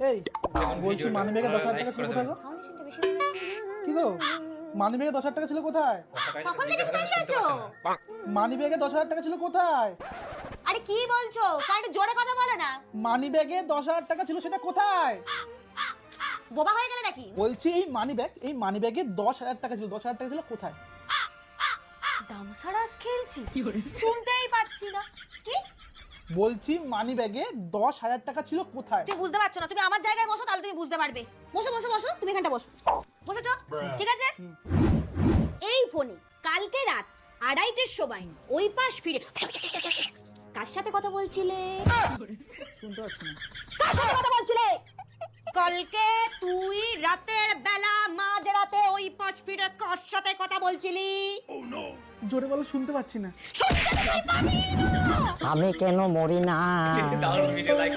এই বলছি মানিব্যাগে 10,000 টাকা ছিল কোথায় গো? কি গো মানিব্যাগে 10,000 টাকা ছিল কোথায়? কখন থেকে শুনতে আছো? মানিব্যাগে 10,000 টাকা ছিল কোথায়? আরে কি বলছো? কারণ জোরে কথা বলো না। মানিব্যাগে 10,000 টাকা ছিল সেটা কোথায়? বোবা হয়ে গেলে নাকি? বলছি এই মানিব্যাগে 10,000 টাকা ছিল, 10,000 টাকা ছিল কোথায়? দামসারাস খেলছি শুনতেই পাচ্ছি না। কি বলছি মানিব্যাগে 10,000 টাকা ছিল কোথায়? তুই বুঝতে পারছো না? তুমি আমার জায়গায় বসো, তাহলে তুমি বুঝতে পারবে। বসো বসো বসো, তুমি এখানটা বসো। বসেছো? ঠিক আছে। এই ফোনে কালকে রাত 2:30টার সময় ওই পাশ ফিরে কার সাথে কথা বলছিলে? শুনতে পাচ্ছি না। কার সাথে কথা বলছিলে? কালকে তুই রাতের বেলা মাঝরাতে ওই পাশ ফিরে কার সাথে কথা বলছিলি? জোরে বলো, শুনতে পাচ্ছি না। শুনতে তো পারি না। আমি কেন মরি না?